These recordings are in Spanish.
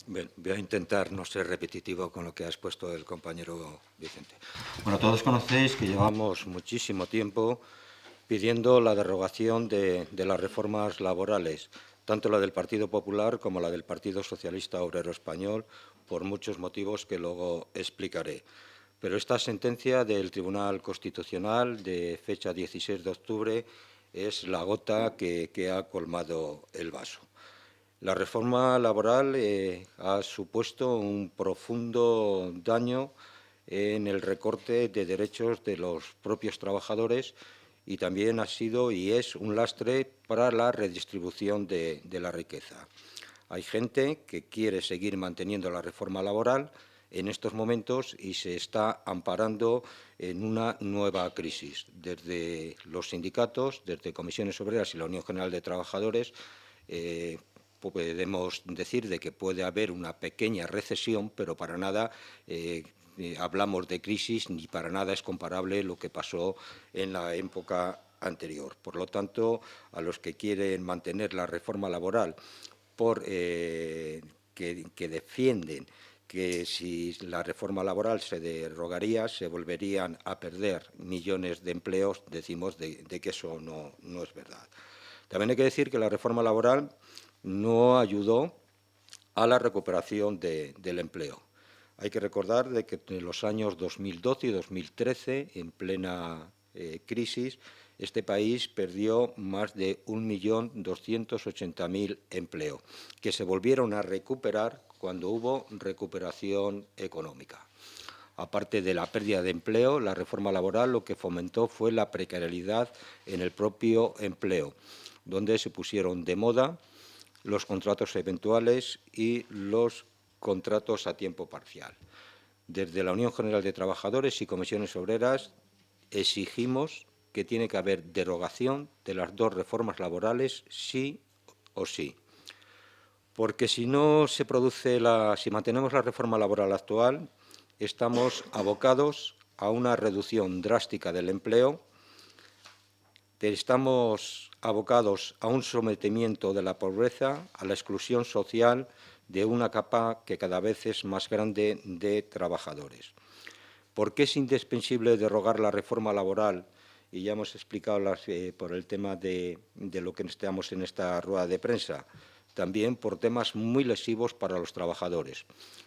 Bien, voy a intentar no ser repetitivo con lo que ha expuesto el compañero Vicente. Bueno, todos conocéis que Llevamos muchísimo tiempo pidiendo la derogación de las reformas laborales, tanto la del Partido Popular como la del Partido Socialista Obrero Español, por muchos motivos que luego explicaré. Pero esta sentencia del Tribunal Constitucional de fecha 16 de octubre es la gota que ha colmado el vaso. La reforma laboral ha supuesto un profundo daño en el recorte de derechos de los propios trabajadores y también ha sido y es un lastre para la redistribución de la riqueza. Hay gente que quiere seguir manteniendo la reforma laboral en estos momentos y se está amparando en una nueva crisis. Desde los sindicatos, desde Comisiones Obreras y la Unión General de Trabajadores, podemos decir de que puede haber una pequeña recesión, pero para nada hablamos de crisis ni para nada es comparable lo que pasó en la época anterior. Por lo tanto, a los que quieren mantener la reforma laboral que defienden que si la reforma laboral se derogaría se volverían a perder millones de empleos, decimos de que eso no es verdad. También hay que decir que la reforma laboral no ayudó a la recuperación del empleo. Hay que recordar de que en los años 2012 y 2013, en plena crisis, este país perdió más de 1.280.000 empleos, que se volvieron a recuperar cuando hubo recuperación económica. Aparte de la pérdida de empleo, la reforma laboral lo que fomentó fue la precariedad en el propio empleo, donde se pusieron de moda los contratos eventuales y los contratos a tiempo parcial. Desde la Unión General de Trabajadores y Comisiones Obreras exigimos que tiene que haber derogación de las dos reformas laborales, sí o sí. Porque si no se produce si mantenemos la reforma laboral actual, estamos abocados a una reducción drástica del empleo, estamos abocados a un sometimiento de la pobreza, a la exclusión social de una capa que cada vez es más grande de trabajadores. ¿Por qué es indispensable derogar la reforma laboral? Y ya hemos explicado por el tema de lo que estamos en esta rueda de prensa. También por temas muy lesivos para los trabajadores,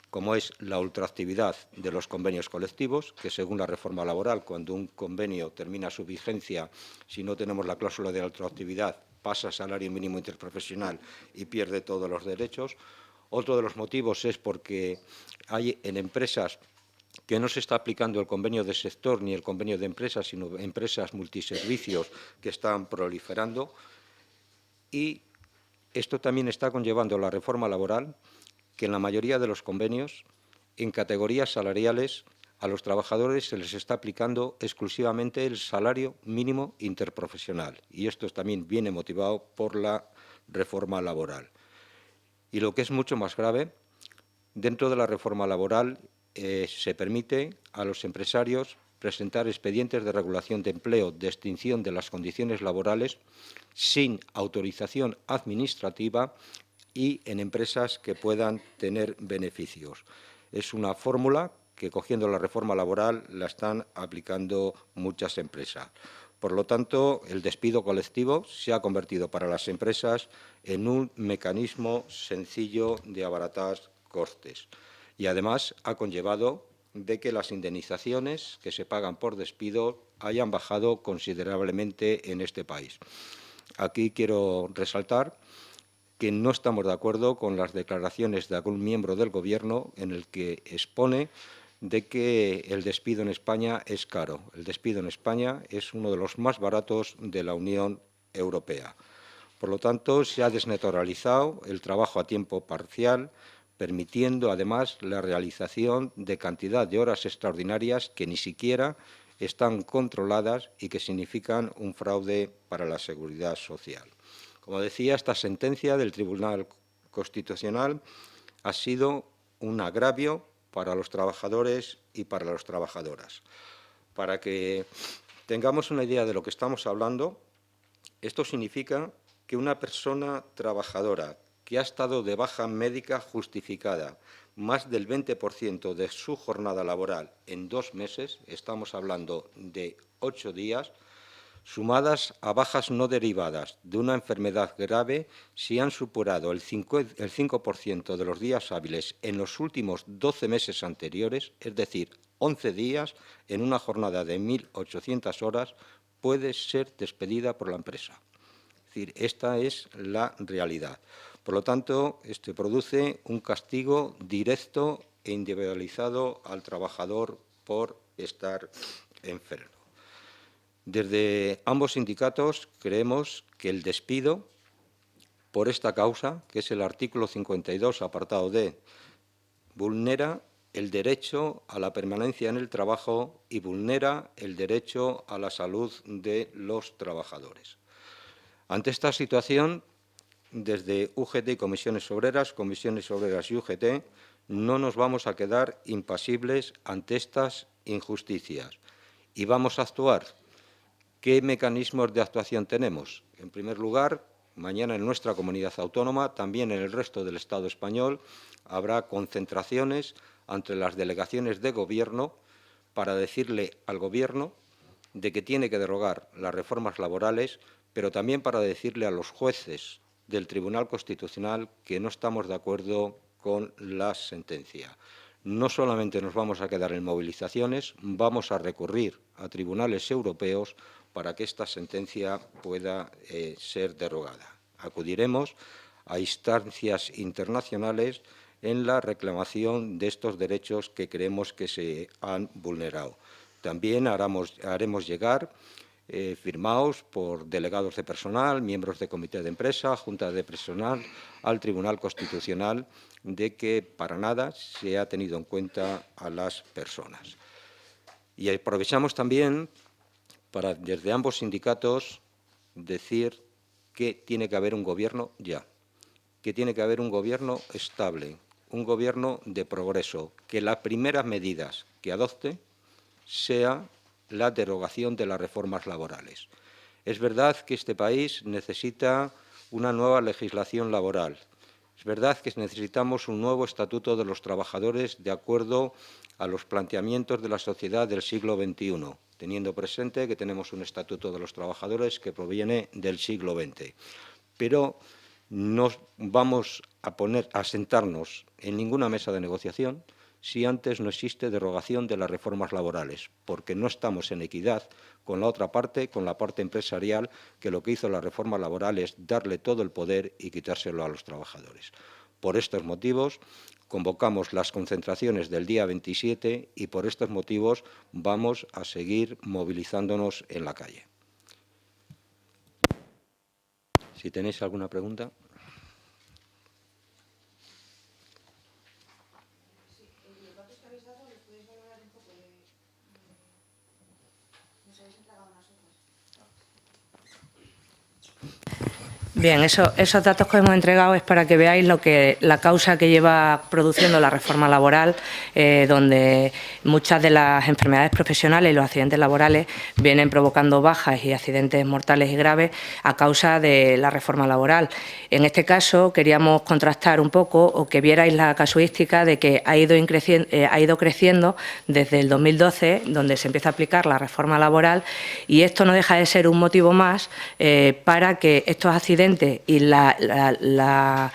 como es la ultraactividad de los convenios colectivos, que según la reforma laboral, cuando un convenio termina su vigencia, si no tenemos la cláusula de la ultraactividad, pasa a salario mínimo interprofesional y pierde todos los derechos. Otro de los motivos es porque hay en empresas que no se está aplicando el convenio de sector ni el convenio de empresas, sino empresas multiservicios que están proliferando. Y esto también está conllevando la reforma laboral, que en la mayoría de los convenios, en categorías salariales, a los trabajadores se les está aplicando exclusivamente el salario mínimo interprofesional. Y esto también viene motivado por la reforma laboral. Y lo que es mucho más grave, dentro de la reforma laboral se permite a los empresarios presentar expedientes de regulación de empleo de extinción de las condiciones laborales sin autorización administrativa y en empresas que puedan tener beneficios. Es una fórmula que, cogiendo la reforma laboral, la están aplicando muchas empresas. Por lo tanto, el despido colectivo se ha convertido para las empresas en un mecanismo sencillo de abaratar costes y, además, ha conllevado de que las indemnizaciones que se pagan por despido hayan bajado considerablemente en este país. Aquí quiero resaltar que no estamos de acuerdo con las declaraciones de algún miembro del Gobierno en el que expone de que el despido en España es caro. El despido en España es uno de los más baratos de la Unión Europea. Por lo tanto, se ha desnaturalizado el trabajo a tiempo parcial, permitiendo, además, la realización de cantidad de horas extraordinarias que ni siquiera están controladas y que significan un fraude para la seguridad social. Como decía, esta sentencia del Tribunal Constitucional ha sido un agravio para los trabajadores y para las trabajadoras. Para que tengamos una idea de lo que estamos hablando, esto significa que una persona trabajadora que ha estado de baja médica justificada más del 20% de su jornada laboral en 2 meses, estamos hablando de 8 días, sumadas a bajas no derivadas de una enfermedad grave, si han superado el 5% de los días hábiles en los últimos 12 meses anteriores, es decir, 11 días en una jornada de 1.800 horas, puede ser despedida por la empresa. Es decir, esta es la realidad. Por lo tanto, produce un castigo directo e individualizado al trabajador por estar enfermo. Desde ambos sindicatos creemos que el despido por esta causa, que es el artículo 52, apartado D, vulnera el derecho a la permanencia en el trabajo y vulnera el derecho a la salud de los trabajadores. Ante esta situación, desde UGT y Comisiones Obreras y UGT, no nos vamos a quedar impasibles ante estas injusticias y vamos a actuar. ¿Qué mecanismos de actuación tenemos? En primer lugar, mañana en nuestra comunidad autónoma, también en el resto del Estado español, habrá concentraciones ante las delegaciones de Gobierno para decirle al Gobierno de que tiene que derogar las reformas laborales, pero también para decirle a los jueces del Tribunal Constitucional que no estamos de acuerdo con la sentencia. No solamente nos vamos a quedar en movilizaciones, vamos a recurrir a tribunales europeos para que esta sentencia pueda ser derogada. Acudiremos a instancias internacionales en la reclamación de estos derechos que creemos que se han vulnerado. También haremos llegar, firmados por delegados de personal, miembros de comité de empresa, junta de personal, al Tribunal Constitucional, de que para nada se ha tenido en cuenta a las personas. Y aprovechamos también para, desde ambos sindicatos, decir que tiene que haber un Gobierno ya, que tiene que haber un Gobierno estable, un Gobierno de progreso, que las primeras medidas que adopte sea la derogación de las reformas laborales. Es verdad que este país necesita una nueva legislación laboral. Es verdad que necesitamos un nuevo estatuto de los trabajadores de acuerdo a los planteamientos de la sociedad del siglo XXI, teniendo presente que tenemos un estatuto de los trabajadores que proviene del siglo XX. Pero no vamos a sentarnos en ninguna mesa de negociación si antes no existe derogación de las reformas laborales, porque no estamos en equidad con la otra parte, con la parte empresarial, que lo que hizo la reforma laboral es darle todo el poder y quitárselo a los trabajadores. Por estos motivos, convocamos las concentraciones del día 27 y por estos motivos vamos a seguir movilizándonos en la calle. Si tenéis alguna pregunta. Bien, esos datos que hemos entregado es para que veáis la causa que lleva produciendo la reforma laboral, donde muchas de las enfermedades profesionales y los accidentes laborales vienen provocando bajas y accidentes mortales y graves a causa de la reforma laboral. En este caso, queríamos contrastar un poco o que vierais la casuística de que ha ido creciendo desde el 2012, donde se empieza a aplicar la reforma laboral, y esto no deja de ser un motivo más para que estos accidentes y la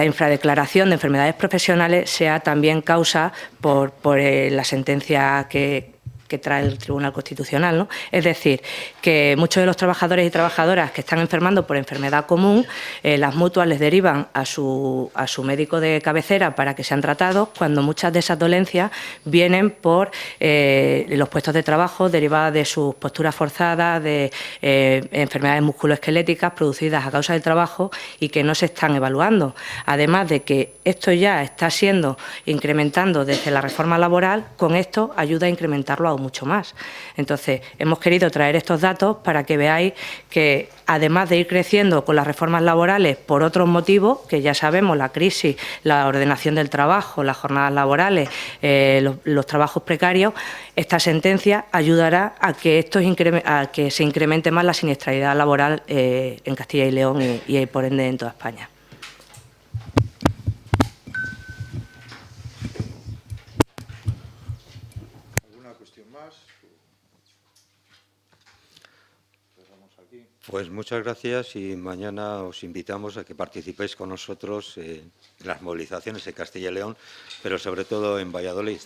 infradeclaración de enfermedades profesionales sea también causa por la sentencia que trae el Tribunal Constitucional, ¿no? Es decir, que muchos de los trabajadores y trabajadoras que están enfermando por enfermedad común, las mutuas les derivan a su médico de cabecera para que sean tratados, cuando muchas de esas dolencias vienen por los puestos de trabajo derivadas de sus posturas forzadas, de enfermedades musculoesqueléticas producidas a causa del trabajo y que no se están evaluando. Además de que esto ya está siendo incrementando desde la reforma laboral, con esto ayuda a incrementarlo aún mucho más. Entonces, hemos querido traer estos datos para que veáis que, además de ir creciendo con las reformas laborales por otros motivos, que ya sabemos, la crisis, la ordenación del trabajo, las jornadas laborales, los trabajos precarios, esta sentencia ayudará a que, se incremente más la siniestralidad laboral en Castilla y León y por ende en toda España. Pues muchas gracias y mañana os invitamos a que participéis con nosotros en las movilizaciones en Castilla y León, pero sobre todo en Valladolid.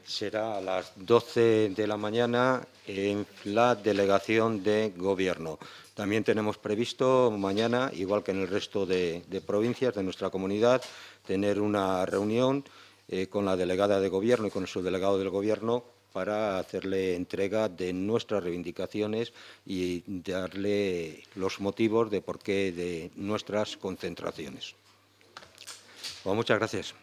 Será a las 12 de la mañana en la delegación de Gobierno. También tenemos previsto mañana, igual que en el resto de provincias de nuestra comunidad, tener una reunión con la delegada de Gobierno y con el subdelegado del Gobierno para hacerle entrega de nuestras reivindicaciones y darle los motivos de porqué de nuestras concentraciones. Pues muchas gracias.